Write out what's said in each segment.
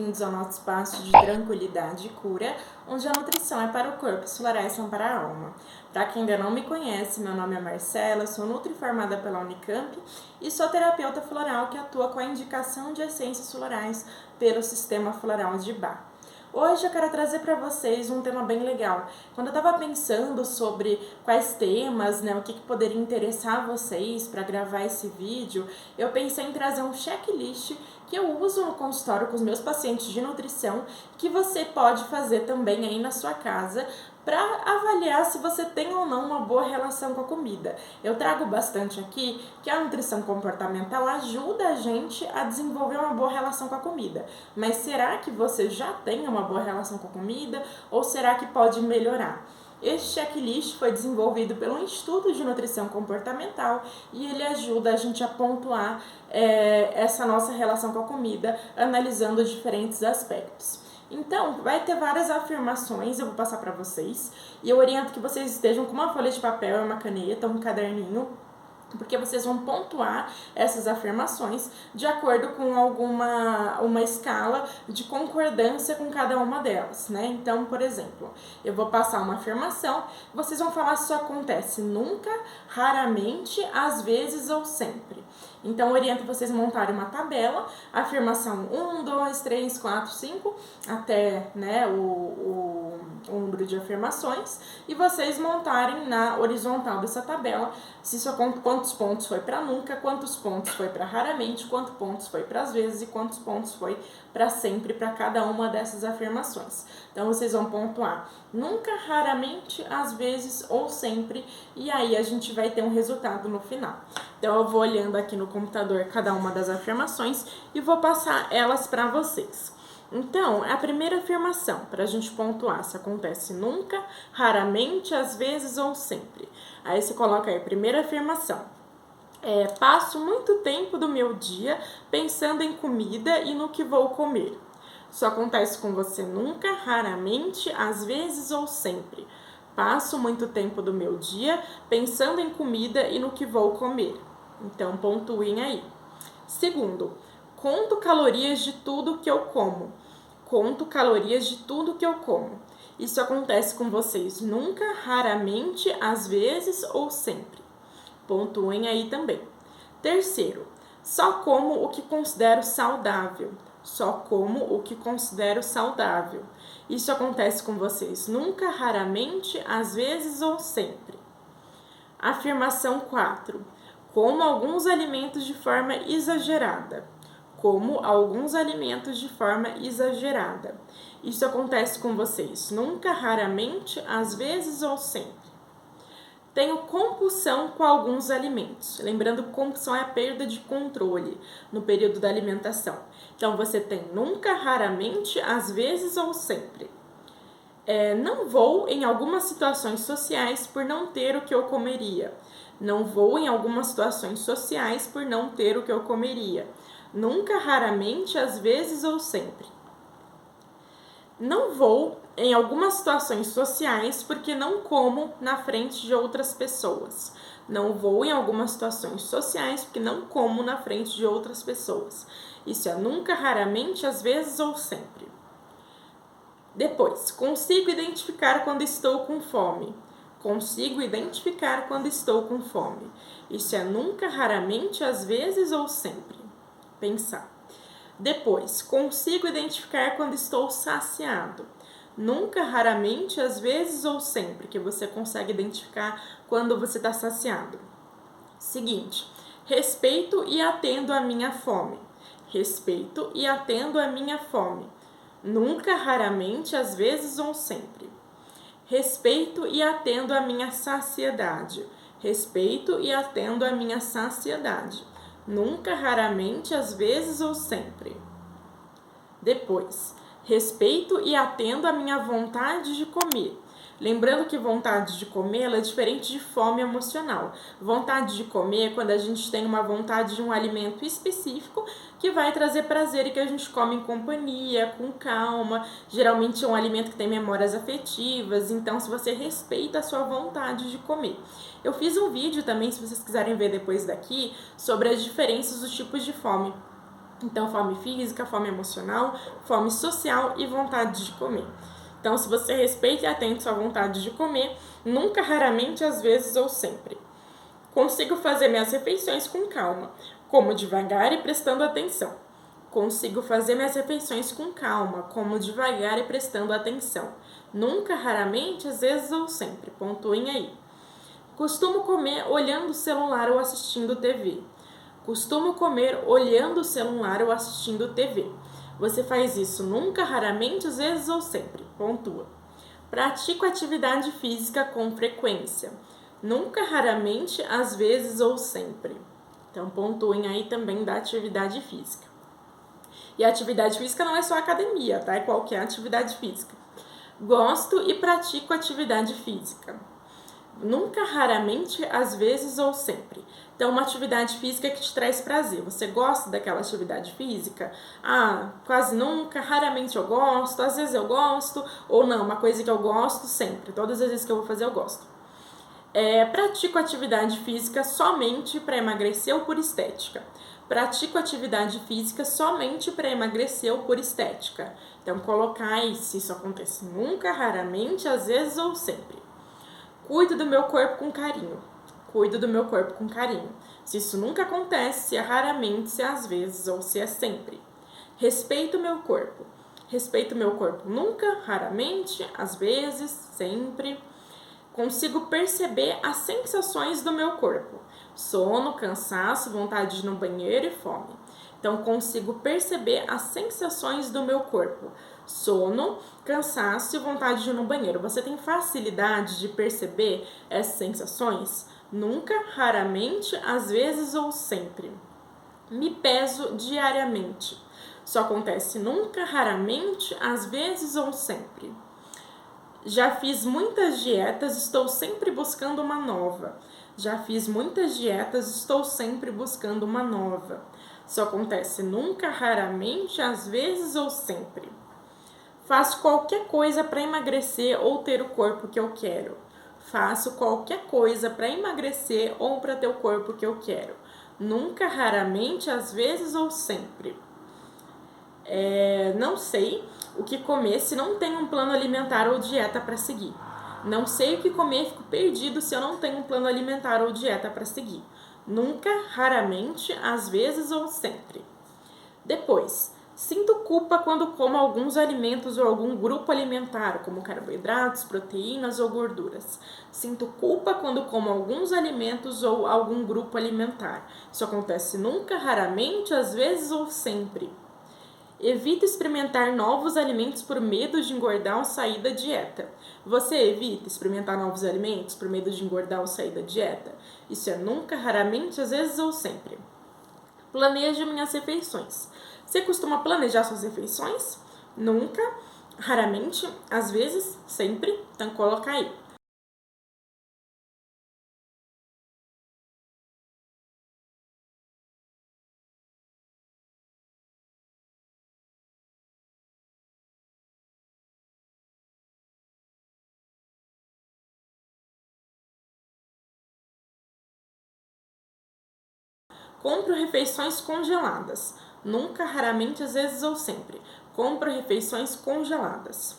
bem-vindos ao nosso espaço de tranquilidade e cura, onde a nutrição é para o corpo e os florais são para a alma. Para quem ainda não me conhece, meu nome é Marcela, sou nutri-formada pela Unicamp e sou terapeuta floral que atua com a indicação de essências florais pelo sistema floral de Bach. Hoje eu quero trazer para vocês um tema bem legal. Quando eu estava pensando sobre quais temas, o que poderia interessar vocês para gravar esse vídeo, eu pensei em trazer um checklist que eu uso no consultório com os meus pacientes de nutrição, que você pode fazer também aí na sua casa para avaliar se você tem ou não uma boa relação com a comida. Eu trago bastante aqui que a nutrição comportamental ajuda a gente a desenvolver uma boa relação com a comida. Mas será que você já tem uma boa relação com a comida ou será que pode melhorar? Este checklist foi desenvolvido pelo Instituto de Nutrição Comportamental e ele ajuda a gente a pontuar essa nossa relação com a comida, analisando os diferentes aspectos. Então, vai ter várias afirmações, eu vou passar para vocês, e eu oriento que vocês estejam com uma folha de papel, uma caneta, um caderninho, porque vocês vão pontuar essas afirmações de acordo com uma escala de concordância com cada uma delas, né? Então, por exemplo, eu vou passar uma afirmação, vocês vão falar se isso acontece nunca, raramente, às vezes ou sempre. Então, eu oriento vocês montarem uma tabela, afirmação 1, 2, 3, 4, 5, até o número de afirmações, e vocês montarem na horizontal dessa tabela se isso quantos pontos foi para nunca, quantos pontos foi para raramente, quantos pontos foi para às vezes e quantos pontos foi para sempre para cada uma dessas afirmações. Então, vocês vão pontuar nunca, raramente, às vezes ou sempre, e aí a gente vai ter um resultado no final. Então, eu vou olhando aqui no computador cada uma das afirmações e vou passar elas para vocês. Então, a primeira afirmação, para a gente pontuar se acontece nunca, raramente, às vezes ou sempre. Aí você coloca aí a primeira afirmação. Passo muito tempo do meu dia pensando em comida e no que vou comer. Isso acontece com você nunca, raramente, às vezes ou sempre. Passo muito tempo do meu dia pensando em comida e no que vou comer. Então, pontuem aí. Segundo, conto calorias de tudo que eu como. Conto calorias de tudo que eu como. Isso acontece com vocês nunca, raramente, às vezes ou sempre. Pontuem aí também. Terceiro, só como o que considero saudável. Só como o que considero saudável. Isso acontece com vocês nunca, raramente, às vezes ou sempre. Afirmação 4. Como alguns alimentos de forma exagerada. Como alguns alimentos de forma exagerada. Isso acontece com vocês nunca, raramente, às vezes ou sempre. Tenho compulsão com alguns alimentos. Lembrando que compulsão é a perda de controle no período da alimentação. Então, você tem nunca, raramente, às vezes ou sempre. Não vou em algumas situações sociais por não ter o que eu comeria. Não vou em algumas situações sociais por não ter o que eu comeria. Nunca, raramente, às vezes ou sempre. Não vou em algumas situações sociais porque não como na frente de outras pessoas. Não vou em algumas situações sociais porque não como na frente de outras pessoas. Isso é nunca, raramente, às vezes ou sempre. Depois, consigo identificar quando estou com fome. Consigo identificar quando estou com fome. Isso é nunca, raramente, às vezes ou sempre. Pensar. Depois, consigo identificar quando estou saciado. Nunca, raramente, às vezes ou sempre, que você consegue identificar quando você está saciado. Seguinte, respeito e atendo à minha fome. Respeito e atendo à minha fome. Nunca, raramente, às vezes ou sempre. Respeito e atendo à minha saciedade. Respeito e atendo à minha saciedade. Nunca, raramente, às vezes ou sempre. Depois, respeito e atendo à minha vontade de comer. Lembrando que vontade de comer ela é diferente de fome emocional. Vontade de comer é quando a gente tem uma vontade de um alimento específico que vai trazer prazer e que a gente come em companhia, com calma. Geralmente é um alimento que tem memórias afetivas, então se você respeita a sua vontade de comer. Eu fiz um vídeo também, se vocês quiserem ver depois daqui, sobre as diferenças dos tipos de fome. Então, fome física, fome emocional, fome social e vontade de comer. Então, se você respeita e atende sua vontade de comer, nunca, raramente, às vezes ou sempre. Consigo fazer minhas refeições com calma, como devagar e prestando atenção. Consigo fazer minhas refeições com calma, como devagar e prestando atenção. Nunca, raramente, às vezes ou sempre. Pontuem aí. Costumo comer olhando o celular ou assistindo TV. Costumo comer olhando o celular ou assistindo TV. Você faz isso nunca, raramente, às vezes ou sempre. Pontua. Pratico atividade física com frequência. Nunca, raramente, às vezes ou sempre. Então, pontuem aí também da atividade física. E a atividade física não é só academia, tá? É qualquer atividade física. Gosto e pratico atividade física. Nunca, raramente, às vezes ou sempre. Então, uma atividade física que te traz prazer. Você gosta daquela atividade física? Ah, quase nunca, raramente eu gosto, às vezes eu gosto, ou não, uma coisa que eu gosto sempre. Todas as vezes que eu vou fazer, eu gosto. Pratico atividade física somente para emagrecer ou por estética. Pratico atividade física somente para emagrecer ou por estética. Então, colocar aí se isso acontece nunca, raramente, às vezes ou sempre. Cuido do meu corpo com carinho. Cuido do meu corpo com carinho. Se isso nunca acontece, se é raramente, se é às vezes ou se é sempre. Respeito o meu corpo. Respeito o meu corpo nunca, raramente, às vezes, sempre. Consigo perceber as sensações do meu corpo. Sono, cansaço, vontade de ir no banheiro e fome. Então, consigo perceber as sensações do meu corpo. Sono, cansaço e vontade de ir no banheiro. Você tem facilidade de perceber essas sensações? Nunca, raramente, às vezes ou sempre. Me peso diariamente. Só acontece nunca, raramente, às vezes ou sempre. Já fiz muitas dietas, estou sempre buscando uma nova. Já fiz muitas dietas, estou sempre buscando uma nova. Isso acontece nunca, raramente, às vezes ou sempre. Faço qualquer coisa para emagrecer ou ter o corpo que eu quero. Faço qualquer coisa para emagrecer ou para ter o corpo que eu quero. Nunca, raramente, às vezes ou sempre. Não sei o que comer se não tenho um plano alimentar ou dieta para seguir. Não sei o que comer, fico perdido se eu não tenho um plano alimentar ou dieta para seguir. Nunca, raramente, às vezes ou sempre. Depois, sinto culpa quando como alguns alimentos ou algum grupo alimentar, como carboidratos, proteínas ou gorduras. Sinto culpa quando como alguns alimentos ou algum grupo alimentar. Isso acontece nunca, raramente, às vezes ou sempre. Evita experimentar novos alimentos por medo de engordar ou sair da dieta. Você evita experimentar novos alimentos por medo de engordar ou sair da dieta? Isso é nunca, raramente, às vezes ou sempre. Planejo minhas refeições. Você costuma planejar suas refeições? Nunca, raramente, às vezes, sempre. Então, coloca aí. Compro refeições congeladas. Nunca, raramente, às vezes ou sempre. Compro refeições congeladas.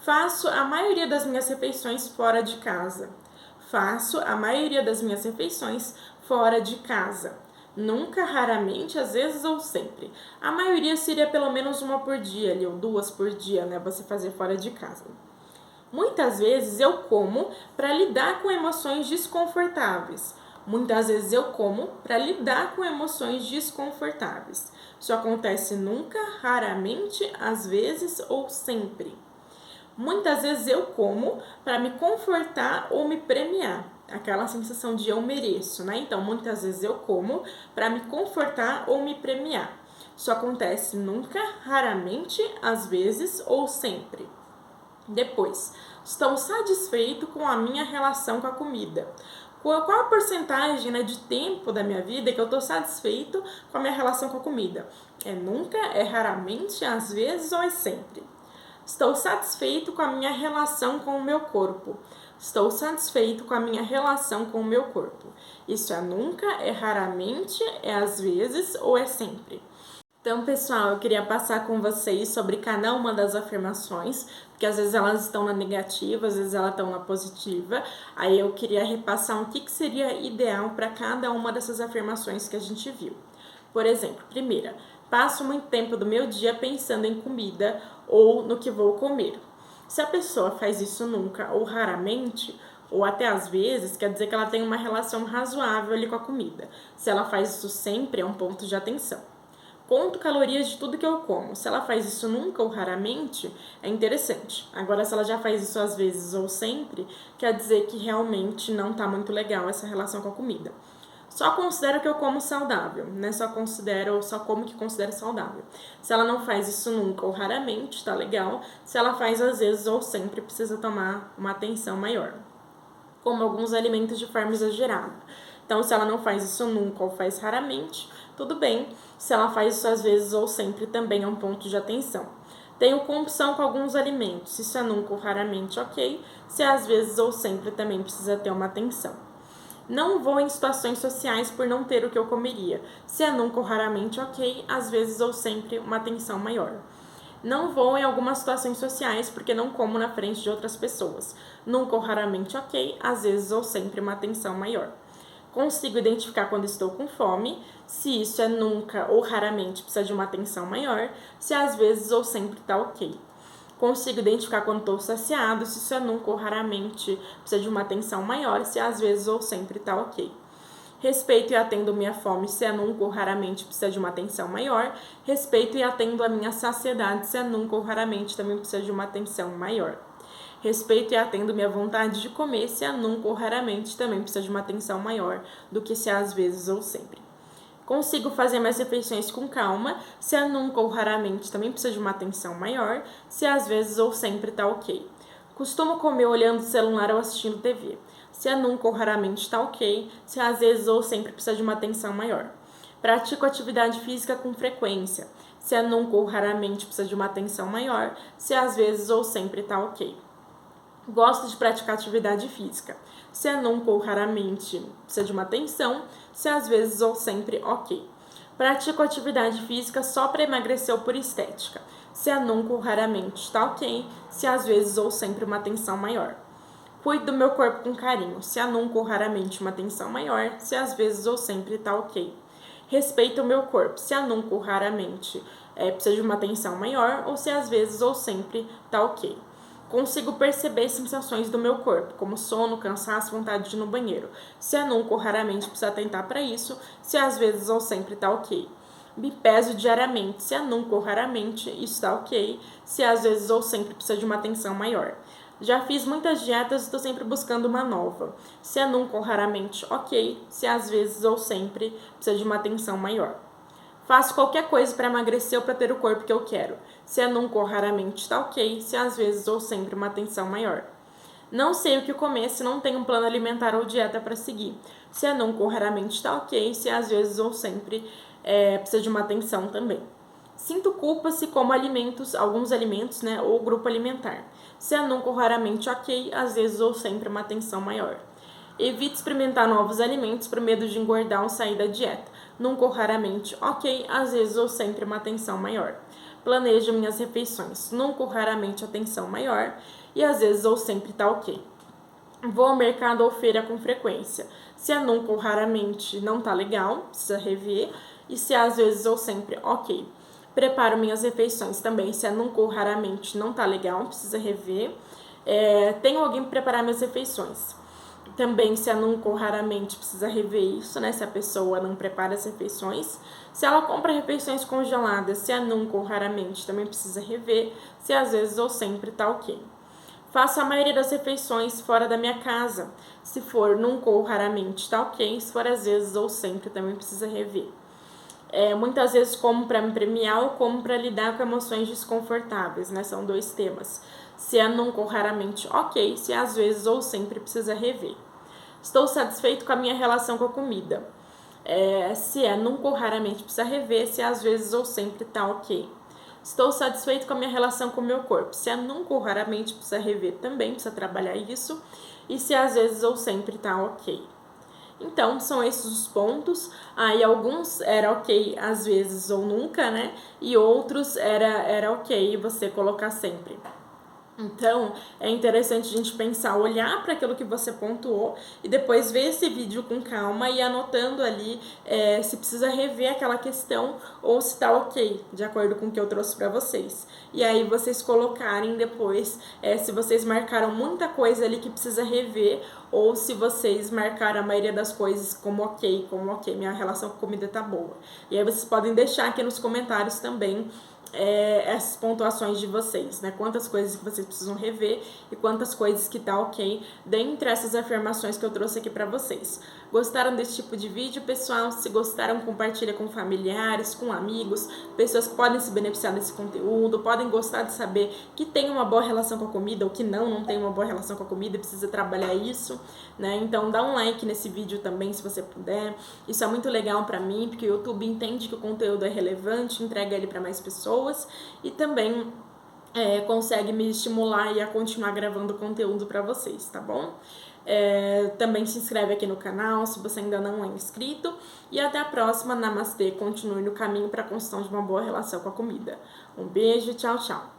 Faço a maioria das minhas refeições fora de casa. Faço a maioria das minhas refeições fora de casa. Nunca, raramente, às vezes ou sempre. A maioria seria pelo menos uma por dia, ali, ou duas por dia, né? Você fazer fora de casa. Muitas vezes eu como para lidar com emoções desconfortáveis. Muitas vezes eu como para lidar com emoções desconfortáveis. Isso acontece nunca, raramente, às vezes ou sempre. Muitas vezes eu como para me confortar ou me premiar. Aquela sensação de eu mereço, né? Então, muitas vezes eu como para me confortar ou me premiar. Isso acontece nunca, raramente, às vezes ou sempre. Depois, estou satisfeito com a minha relação com a comida. Qual a porcentagem, né, de tempo da minha vida que eu estou satisfeito com a minha relação com a comida? É nunca, é raramente, às vezes ou é sempre. Estou satisfeito com a minha relação com o meu corpo. Estou satisfeito com a minha relação com o meu corpo. Isso é nunca, é raramente, é às vezes ou é sempre. Então, pessoal, eu queria passar com vocês sobre cada uma das afirmações, porque às vezes elas estão na negativa, às vezes elas estão na positiva. Aí eu queria repassar o que seria ideal para cada uma dessas afirmações que a gente viu. Por exemplo, primeira, passo muito tempo do meu dia pensando em comida ou no que vou comer. Se a pessoa faz isso nunca ou raramente, ou até às vezes, quer dizer que ela tem uma relação razoável ali com a comida. Se ela faz isso sempre, é um ponto de atenção. Conto calorias de tudo que eu como. Se ela faz isso nunca ou raramente, é interessante. Agora, se ela já faz isso às vezes ou sempre, quer dizer que realmente não tá muito legal essa relação com a comida. Só considero que eu como saudável, né? Só como que considero saudável. Se ela não faz isso nunca ou raramente, tá legal. Se ela faz às vezes ou sempre, precisa tomar uma atenção maior. Como alguns alimentos de forma exagerada. Então, se ela não faz isso nunca ou faz raramente, tudo bem. Se ela faz isso às vezes ou sempre, também é um ponto de atenção. Tenho compulsão com alguns alimentos. Se isso é nunca ou raramente, ok. Se é às vezes ou sempre, também precisa ter uma atenção. Não vou em situações sociais por não ter o que eu comeria. Se é nunca ou raramente, ok. Às vezes ou sempre, uma atenção maior. Não vou em algumas situações sociais porque não como na frente de outras pessoas. Nunca ou raramente, ok. Às vezes ou sempre, uma atenção maior. Consigo identificar quando estou com fome. Se isso é nunca ou raramente, precisa de uma atenção maior. Se às vezes ou sempre, tá ok. Consigo identificar quando estou saciado. Se isso é nunca ou raramente, precisa de uma atenção maior. Se às vezes ou sempre, tá ok. Respeito e atendo minha fome, se é nunca ou raramente, precisa de uma atenção maior. Respeito e atendo a minha saciedade, se é nunca ou raramente, também precisa de uma atenção maior. Respeito e atendo minha vontade de comer, se é nunca ou raramente, também precisa de uma atenção maior do que se é às vezes ou sempre. Consigo fazer minhas refeições com calma, se é nunca ou raramente, também precisa de uma atenção maior, se é às vezes ou sempre, tá ok. Costumo comer olhando o celular ou assistindo TV. Se é nunca ou raramente, está ok. Se às vezes ou sempre, precisa de uma atenção maior. Pratico atividade física com frequência. Se é nunca ou raramente, precisa de uma atenção maior. Se às vezes ou sempre, está ok. Gosto de praticar atividade física. Se é nunca ou raramente, precisa de uma atenção. Se às vezes ou sempre, ok. Pratico atividade física só para emagrecer ou por estética. Se é nunca ou raramente, está ok. Se às vezes ou sempre, uma atenção maior. Cuido do meu corpo com carinho. Se é nunca ou raramente, uma atenção maior. Se às vezes ou sempre, tá ok. Respeito o meu corpo. Se é nunca ou raramente, precisa de uma atenção maior. Ou se às vezes ou sempre, tá ok. Consigo perceber sensações do meu corpo, como sono, cansaço, vontade de ir no banheiro. Se é nunca ou raramente, precisa atentar para isso. Se às vezes ou sempre, tá ok. Me peso diariamente. Se é nunca ou raramente, isso tá ok. Se às vezes ou sempre, precisa de uma atenção maior. Já fiz muitas dietas e estou sempre buscando uma nova. Se é nunca ou raramente, ok. Se às vezes ou sempre, precisa de uma atenção maior. Faço qualquer coisa para emagrecer ou para ter o corpo que eu quero. Se é nunca ou raramente, está ok. Se às vezes ou sempre, uma atenção maior. Não sei o que comer se não tenho um plano alimentar ou dieta para seguir. Se é nunca ou raramente, está ok. Se às vezes ou sempre, precisa de uma atenção também. Sinto culpa se como alguns alimentos, né, ou grupo alimentar. Se é nunca ou raramente, ok, às vezes ou sempre, uma atenção maior. Evito experimentar novos alimentos por medo de engordar ou sair da dieta. Nunca ou raramente, ok, às vezes ou sempre, uma atenção maior. Planejo minhas refeições. Nunca ou raramente, atenção maior. E às vezes ou sempre, tá ok. Vou ao mercado ou feira com frequência. Se é nunca ou raramente, não tá legal, precisa rever. E se é às vezes ou sempre, ok. Preparo minhas refeições também. Se é nunca ou raramente, não tá legal, precisa rever. Tenho alguém para preparar minhas refeições. Também, se é nunca ou raramente, precisa rever isso, né? Se a pessoa não prepara as refeições. Se ela compra refeições congeladas, se é nunca ou raramente, também precisa rever. Se às vezes ou sempre, tá ok. Faço a maioria das refeições fora da minha casa. Se for nunca ou raramente, tá ok. Se for às vezes ou sempre, também precisa rever. Muitas vezes como para me premiar ou como para lidar com emoções desconfortáveis, né? São dois temas. Se é nunca ou raramente, ok. Se às vezes ou sempre, precisa rever. Estou satisfeito com a minha relação com a comida. Se é nunca ou raramente, precisa rever. Se às vezes ou sempre, tá ok. Estou satisfeito com a minha relação com o meu corpo. Se é nunca ou raramente, precisa rever também, precisa trabalhar isso. E se às vezes ou sempre, tá ok. Então, são esses os pontos. Aí alguns era ok às vezes ou nunca, né? E outros era ok você colocar sempre. Então, é interessante a gente pensar, olhar para aquilo que você pontuou e depois ver esse vídeo com calma e anotando ali se precisa rever aquela questão ou se tá ok, de acordo com o que eu trouxe para vocês. E aí vocês colocarem depois se vocês marcaram muita coisa ali que precisa rever ou se vocês marcaram a maioria das coisas como ok, minha relação com comida tá boa. E aí vocês podem deixar aqui nos comentários também essas pontuações de vocês, né? Quantas coisas que vocês precisam rever e quantas coisas que tá ok dentre essas afirmações que eu trouxe aqui para vocês. Gostaram desse tipo de vídeo, pessoal? Se gostaram, compartilha com familiares, com amigos, pessoas que podem se beneficiar desse conteúdo, podem gostar de saber que tem uma boa relação com a comida ou que não tem uma boa relação com a comida e precisa trabalhar isso, né? Então dá um like nesse vídeo também, se você puder. Isso é muito legal para mim, porque o YouTube entende que o conteúdo é relevante, entrega ele para mais pessoas e também consegue me estimular a continuar gravando conteúdo para vocês, tá bom? Também se inscreve aqui no canal se você ainda não é inscrito e até a próxima. Namastê, continue no caminho para a construção de uma boa relação com a comida. Um beijo, tchau, tchau!